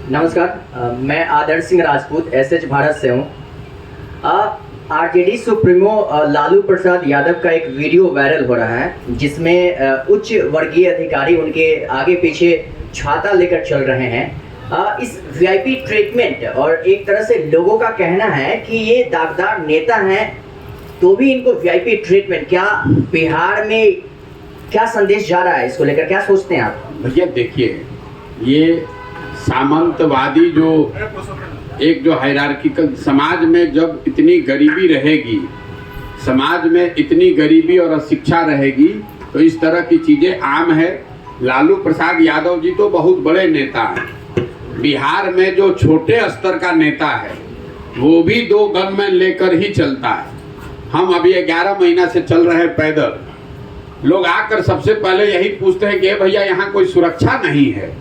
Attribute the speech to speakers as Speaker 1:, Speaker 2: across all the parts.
Speaker 1: नमस्कार, मैं आदर्श सिंह राजपूत एसएच भारत से हूँ। आरजेडी सुप्रीमो लालू प्रसाद यादव का एक वीडियो वायरल हो रहा है जिसमें उच्च वर्गीय अधिकारी उनके आगे पीछे छाता लेकर चल रहे हैं। इस वीआईपी ट्रीटमेंट और एक तरह से लोगों का कहना है कि ये दागदार नेता हैं तो भी इनको वीआईपी ट्रीटमेंट, क्या बिहार में क्या संदेश जा रहा है, इसको लेकर क्या सोचते हैं आप?
Speaker 2: भैया देखिए, ये सामंतवादी जो एक जो हायरार्किकल समाज में जब इतनी गरीबी रहेगी, समाज में इतनी गरीबी और अशिक्षा रहेगी तो इस तरह की चीज़ें आम है। लालू प्रसाद यादव जी तो बहुत बड़े नेता हैं। बिहार में जो छोटे स्तर का नेता है वो भी 2 गनमैन लेकर ही चलता है। हम अभी 11 महीना से चल रहे हैं पैदल। लोग आकर सबसे पहले यही पूछते हैं कि भैया यहाँ कोई सुरक्षा नहीं है।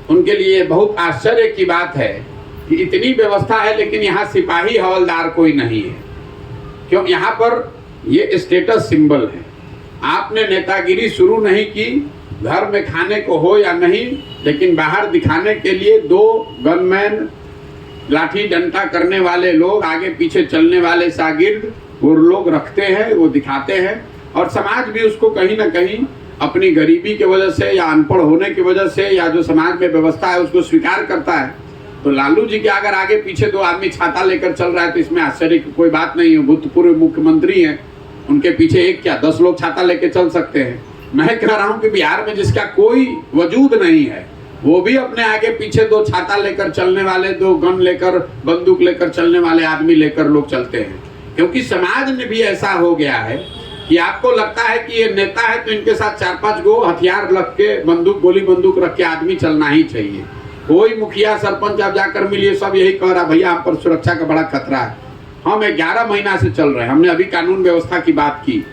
Speaker 2: उनके लिए बहुत आश्चर्य की बात है कि इतनी व्यवस्था है लेकिन यहाँ सिपाही हवलदार कोई नहीं है। क्यों? यहाँ पर ये स्टेटस सिंबल है। आपने नेतागिरी शुरू नहीं की, घर में खाने को हो या नहीं, लेकिन बाहर दिखाने के लिए 2 गनमैन, लाठी डंडा करने वाले लोग, आगे पीछे चलने वाले शागिर्द, वो लोग रखते हैं, वो दिखाते हैं। और समाज भी उसको कहीं ना कहीं अपनी गरीबी की वजह से या अनपढ़ होने की वजह से या जो समाज में व्यवस्था है उसको स्वीकार करता है। तो लालू जी के अगर आगे पीछे 2 आदमी छाता लेकर चल रहा है तो इसमें आश्चर्य की कोई बात नहीं है। भूतपूर्व मुख्यमंत्री हैं, उनके पीछे एक क्या 10 लोग छाता लेकर चल सकते हैं। मैं कह रहा हूँ कि बिहार में जिसका कोई वजूद नहीं है वो भी अपने आगे पीछे 2 छाता लेकर चलने वाले, 2 गन लेकर, बंदूक लेकर चलने वाले आदमी लेकर लोग चलते हैं। क्योंकि समाज में भी ऐसा हो गया है कि आपको लगता है कि ये नेता है तो इनके साथ 4-5 गो हथियार रख के, बंदूक, गोली बंदूक रख के आदमी चलना ही चाहिए। कोई मुखिया सरपंच आप जाकर मिलिए, सब यही कह रहा भैया हम पर सुरक्षा का बड़ा खतरा है। हम 11 महीना से चल रहे हैं। हमने अभी कानून व्यवस्था की बात की,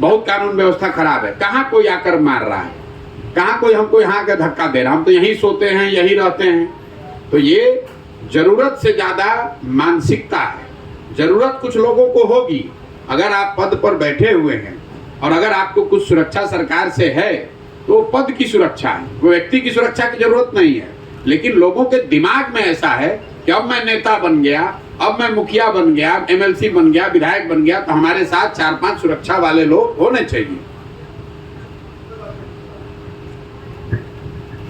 Speaker 2: बहुत कानून व्यवस्था खराब है। कहाँ कोई आकर मार रहा है, कहाँ कोई हमको यहाँ का धक्का दे रहा। हम तो यहीं सोते हैं, यहीं रहते हैं। तो ये जरूरत से ज्यादा मानसिकता है। जरूरत कुछ लोगों को होगी। अगर आप पद पर बैठे हुए हैं और अगर आपको कुछ सुरक्षा सरकार से है तो पद की सुरक्षा है, वो व्यक्ति की सुरक्षा की जरूरत नहीं है। लेकिन लोगों के दिमाग में ऐसा है कि अब मैं नेता बन गया, अब मैं मुखिया बन गया, एमएलसी बन गया, विधायक बन गया, तो हमारे साथ 4-5 सुरक्षा वाले लोग होने चाहिए।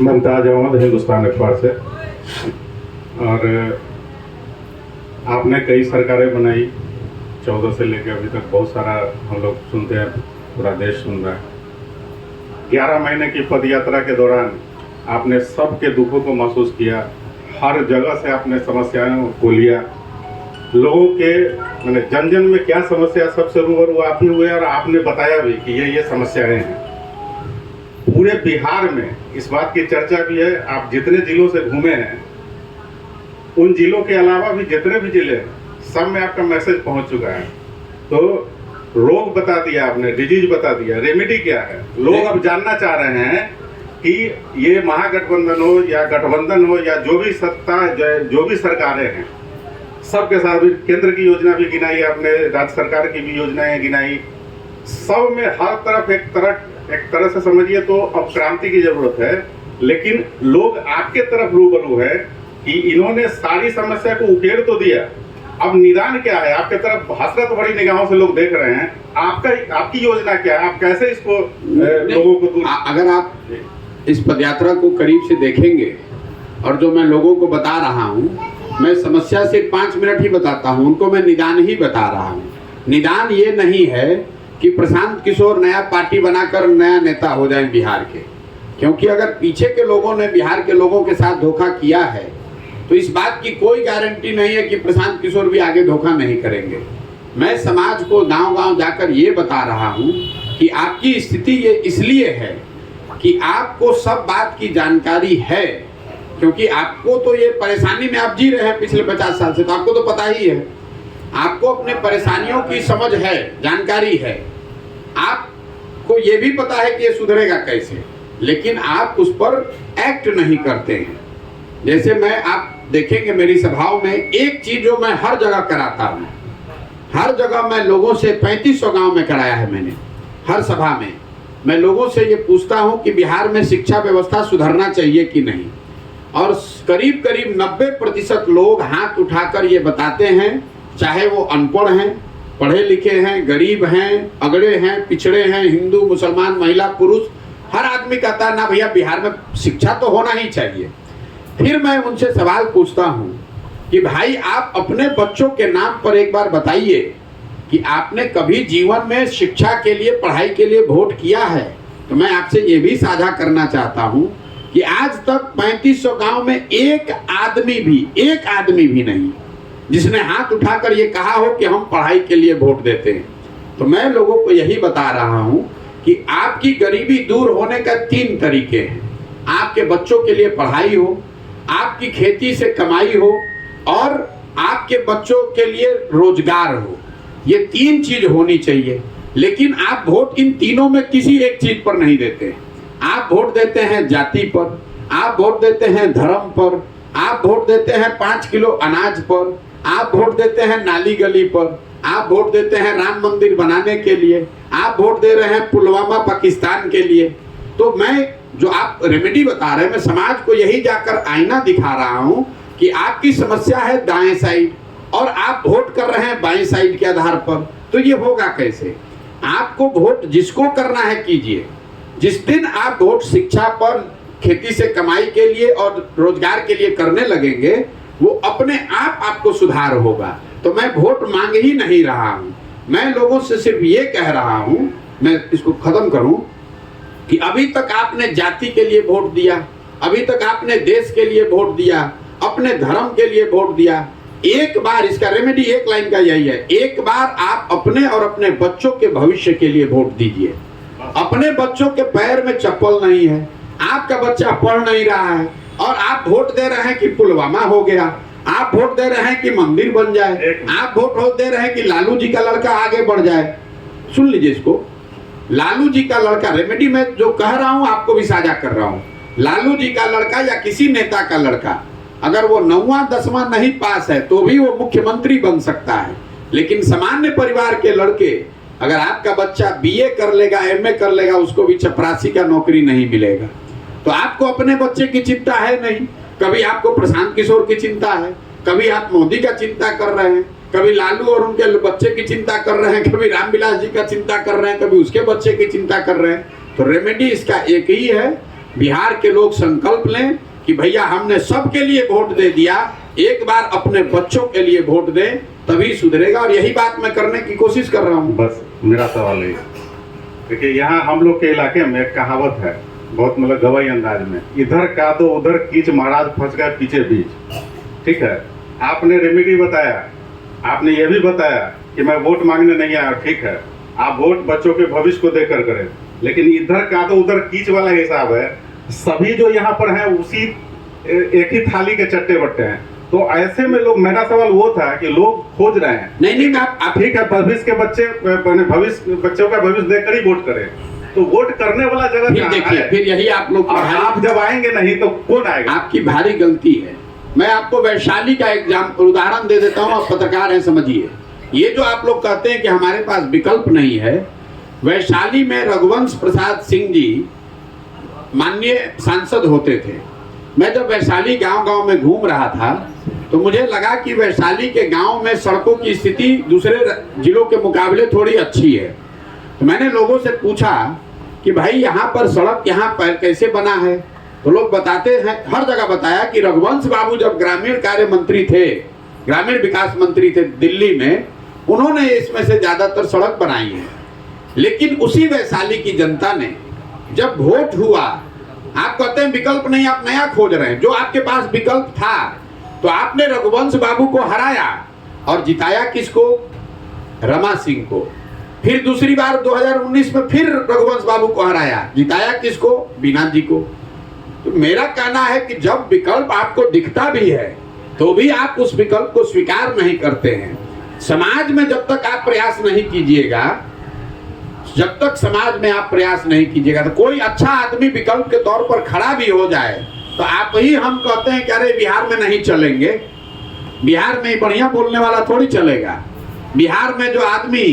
Speaker 3: मुमताज अहमद, हिंदुस्तान अखबार से। और आपने कई सरकारें बनाई, 14 से लेकर अभी तक बहुत सारा हम लोग सुनते हैं, पूरा देश सुन रहा है। 11 महीने की पद यात्रा के दौरान आपने सबके दुखों को महसूस किया, हर जगह से आपने समस्याओं को लिया। लोगों के मैंने जन जन में क्या समस्या सबसे रूबरू आप ही हुए और आपने बताया भी कि ये समस्याएं हैं। पूरे बिहार में इस बात की चर्चा भी है, आप जितने जिलों से घूमे हैं उन जिलों के अलावा भी जितने भी जिले हैं सब में आपका मैसेज पहुंच चुका है। तो रोग बता दिया आपने, डिजीज बता दिया, रेमेडी क्या है। लोग अब जानना चाह रहे हैं कि ये महागठबंधन हो या गठबंधन हो या जो भी सत्ता, जो भी सरकारें हैं, सबके साथ भी केंद्र की योजना भी गिनाई आपने, राज्य सरकार की भी योजनाएं गिनाई। सब में हर तरफ एक तरह से समझिए तो अब क्रांति की जरूरत है। लेकिन लोग आपके तरफ रूबरू है कि इन्होंने सारी समस्या को उकेड़ तो दिया, अब निदान क्या है। आपके तरफ हसरत भरी निगाहों से लोग देख रहे हैं। आपकी योजना क्या है, आप कैसे इसको लोगों को दूर।
Speaker 2: अगर आप इस पदयात्रा को करीब से देखेंगे और जो मैं लोगों को बता रहा हूँ, मैं समस्या सिर्फ 5 मिनट ही बताता हूँ, उनको मैं निदान ही बता रहा हूँ। निदान ये नहीं है कि प्रशांत किशोर नया पार्टी बनाकर नया नेता हो जाए बिहार के। क्योंकि अगर पीछे के लोगों ने बिहार के लोगों के साथ धोखा किया है तो इस बात की कोई गारंटी नहीं है कि प्रशांत किशोर भी आगे धोखा नहीं करेंगे। मैं समाज को गांव-गांव जाकर ये बता रहा हूँ कि आपकी स्थिति ये इसलिए है कि आपको सब बात की जानकारी है। क्योंकि आपको तो ये परेशानी में आप जी रहे हैं पिछले 50 साल से, तो आपको तो पता ही है। आपको अपने परेशानियों की समझ है, जानकारी है। आपको ये भी पता है कि ये सुधरेगा कैसे, लेकिन आप उस पर एक्ट नहीं करते हैं। जैसे मैं, आप देखेंगे मेरी सभाओं में एक चीज जो मैं हर जगह कराता हूँ, हर जगह मैं लोगों से 3500 गांव में कराया है मैंने। हर सभा में मैं लोगों से ये पूछता हूँ कि बिहार में शिक्षा व्यवस्था सुधरना चाहिए कि नहीं। और करीब करीब 90% लोग हाथ उठाकर ये बताते हैं, चाहे वो अनपढ़ हैं, पढ़े लिखे हैं, गरीब हैं, अगड़े हैं, पिछड़े हैं, हिंदू, मुसलमान, महिला, पुरुष, हर आदमी कहता है ना भैया बिहार में शिक्षा तो होना ही चाहिए। फिर मैं उनसे सवाल पूछता हूँ कि भाई आप अपने बच्चों के नाम पर एक बार बताइए कि आपने कभी जीवन में शिक्षा के लिए, पढ़ाई के लिए वोट किया है? तो मैं आपसे ये भी साझा करना चाहता हूँ कि आज तक 3500 गांव में एक आदमी भी नहीं जिसने हाथ उठाकर ये कहा हो कि हम पढ़ाई के लिए वोट देते हैं। तो मैं लोगों को यही बता रहा हूँ कि आपकी गरीबी दूर होने का 3 तरीके हैं। आपके बच्चों के लिए पढ़ाई हो, आपकी खेती से कमाई हो और आपके बच्चों के लिए रोजगार हो। ये 3 चीज होनी चाहिए। लेकिन आप वोट इन तीनों में किसी एक चीज पर नहीं देते। आप वोट देते हैं जाति पर, आप वोट देते हैं धर्म पर, आप वोट देते हैं 5 किलो अनाज पर, आप वोट देते हैं नाली गली पर, आप वोट देते हैं राम मंदिर बनाने के लिए, आप वोट दे रहे हैं पुलवामा पाकिस्तान के लिए। तो मैं जो आप रेमेडी बता रहे हैं, मैं समाज को यही जाकर आईना दिखा रहा हूं कि आपकी समस्या है दाएं साइड और आप वोट कर रहे हैं बाएं साइड के आधार पर। तो ये होगा कैसे? आपको वोट जिसको करना है कीजिए। जिस दिन आप वोट शिक्षा पर, खेती से कमाई के लिए और रोजगार के लिए करने लगेंगे, वो अपने आप आपको सुधार होगा। तो मैं वोट मांग ही नहीं रहा हूं, मैं लोगों से सिर्फ ये कह रहा हूं, मैं इसको खत्म करूं कि अभी तक आपने जाति के लिए वोट दिया, अभी तक आपने देश के लिए वोट दिया, अपने धर्म के लिए वोट दिया। एक बार इसका रेमेडी एक लाइन का यही है, एक बार आप अपने और अपने बच्चों के भविष्य के लिए वोट दीजिए। अपने बच्चों के पैर में चप्पल नहीं है, आपका बच्चा पढ़ नहीं रहा है और आप वोट दे रहे हैं कि पुलवामा हो गया, आप वोट दे रहे हैं कि मंदिर बन जाए, आप वोट दे रहे हैं कि लालू जी का लड़का आगे बढ़ जाए। सुन लीजिए इसको, लालू जी का लड़का, रेमेडी में जो कह रहा हूं आपको भी साझा कर रहा हूं। लालू जी का लड़का या किसी नेता का लड़का अगर वो 9वां 10वां नहीं पास है तो भी वो मुख्यमंत्री बन सकता है। लेकिन सामान्य परिवार के लड़के, अगर आपका बच्चा बीए कर लेगा, एमए कर लेगा, उसको भी चपरासी का नौकरी नहीं मिलेगा। तो आपको अपने बच्चे की चिंता है नहीं, कभी आपको प्रशांत किशोर की चिंता है, कभी आप मोदी का चिंता कर रहे हैं, कभी लालू और उनके बच्चे की चिंता कर रहे हैं, कभी रामविलास जी का चिंता कर रहे हैं, कभी उसके बच्चे की चिंता कर रहे हैं। तो रेमेडी इसका एक ही है, बिहार के लोग संकल्प लें कि भैया हमने सबके लिए वोट दे दिया, एक बार अपने बच्चों के लिए वोट दें, तभी सुधरेगा। और यही बात मैं करने की कोशिश कर रहा हूँ।
Speaker 3: बस मेरा सवाल है, देखिए यहाँ हम लोग के इलाके में एक कहावत है, बहुत मतलब गवाही अंदाज में, इधर का तो उधर कीच महाराज फंस गए पीछे बीच। ठीक है, आपने रेमेडी बताया, आपने ये भी बताया कि मैं वोट मांगने नहीं आया। ठीक है, आप वोट बच्चों के भविष्य को देकर करें, लेकिन इधर का तो उधर कीच वाला हिसाब है। सभी जो यहाँ पर हैं उसी एक ही थाली के चट्टे बट्टे हैं। तो ऐसे में लोग, मेरा सवाल वो था कि लोग खोज रहे हैं, नहीं आप ठीक है, भविष्य के बच्चों का भविष्य देखकर ही वोट करें। तो वोट करने वाला जगह
Speaker 2: देखिए, फिर यही आप लोग,
Speaker 3: आप जब आएंगे नहीं तो कौन आएगा?
Speaker 2: आपकी भारी गलती है। मैं आपको वैशाली का उदाहरण दे देता हूँ, आप पत्रकार हैं, समझिए। ये जो आप लोग कहते हैं कि हमारे पास विकल्प नहीं है, वैशाली में रघुवंश प्रसाद सिंह जी माननीय सांसद होते थे। मैं जब वैशाली गांव-गांव में घूम रहा था तो मुझे लगा कि वैशाली के गांव में सड़कों की स्थिति दूसरे जिलों के मुकाबले थोड़ी अच्छी है। तो मैंने लोगों से पूछा कि भाई यहाँ पर सड़क यहाँ पर कैसे बना है? तो लोग बताते हैं, हर जगह बताया कि रघुवंश बाबू जब ग्रामीण कार्य मंत्री थे, ग्रामीण विकास मंत्री थे दिल्ली में, उन्होंने इसमें से ज्यादातर सड़क बनाई है। लेकिन उसी वैशाली की जनता ने जब वोट हुआ, आप कहते हैं विकल्प नहीं, आप नया खोज रहे हैं। जो आपके पास विकल्प था, तो आपने रघुवंश बाबू को हराया और जिताया किसको? रमा सिंह को। फिर दूसरी बार 2019 में फिर रघुवंश बाबू को हराया, जिताया किसको? बीना जी को। तो मेरा कहना है कि जब विकल्प आपको दिखता भी है तो भी आप उस विकल्प को स्वीकार नहीं करते हैं। समाज में जब तक आप प्रयास नहीं कीजिएगा, जब तक समाज में आप प्रयास नहीं कीजिएगा, तो कोई अच्छा आदमी विकल्प के तौर पर खड़ा भी हो जाए तो आप ही हम कहते हैं कि अरे बिहार में नहीं चलेंगे, बिहार में बढ़िया बोलने वाला थोड़ी चलेगा। बिहार में जो आदमी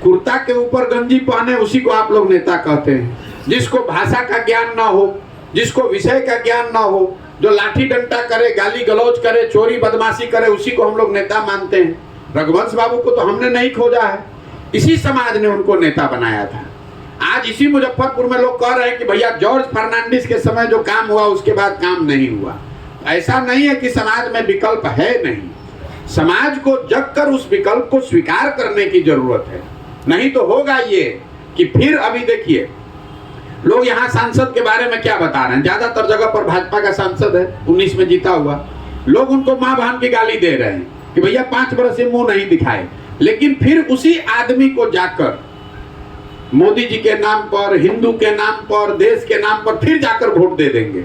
Speaker 2: कुर्ता के ऊपर गंजी पहने उसी को आप लोग नेता कहते हैं। जिसको भाषा का ज्ञान ना हो, जिसको विषय का ज्ञान ना हो, जो लाठी डंडा करे, गाली गलौज करे, चोरी बदमाशी करे, उसी को हम लोग नेता मानते हैं। रघुवंश बाबू को तो हमने नहीं खोजा है, इसी समाज ने उनको नेता बनाया था। आज इसी मुजफ्फरपुर में लोग कह रहे हैं कि भैया जॉर्ज फर्नांडिस के समय जो काम हुआ उसके बाद काम नहीं हुआ। ऐसा नहीं है कि समाज में विकल्प है नहीं, समाज को जग कर उस विकल्प को स्वीकार करने की जरूरत है। नहीं तो होगा ये कि फिर अभी देखिए लोग यहाँ सांसद के बारे में क्या बता रहे हैं, ज्यादातर जगह पर भाजपा का सांसद है, 19 में जीता हुआ, लोग उनको मां बहन की गाली दे रहे हैं कि भैया 5 वर्ष से मुंह नहीं दिखाए। लेकिन फिर उसी आदमी को जाकर मोदी जी के नाम पर, हिंदू के नाम पर, देश के नाम पर फिर जाकर वोट दे देंगे।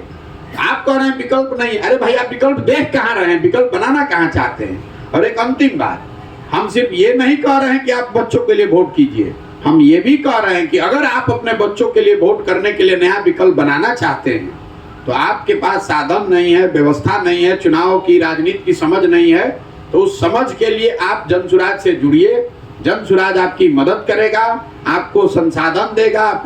Speaker 2: आप कह रहे हैं विकल्प नहीं, अरे भाई आप विकल्प देख कहाँ रहे हैं, विकल्प बनाना कहाँ चाहते हैं। और एक अंतिम बात, हम सिर्फ ये नहीं कह रहे हैं कि आप बच्चों के लिए वोट कीजिए, हम ये भी कह रहे हैं कि अगर आप अपने बच्चों के लिए वोट करने के लिए नया विकल्प बनाना चाहते हैं तो आपके पास साधन नहीं है, व्यवस्था नहीं है, चुनाव की राजनीति की समझ नहीं है, तो उस समझ के लिए आप जनसुराज से जुड़िए। जनसुराज आपकी मदद करेगा, आपको संसाधन देगा।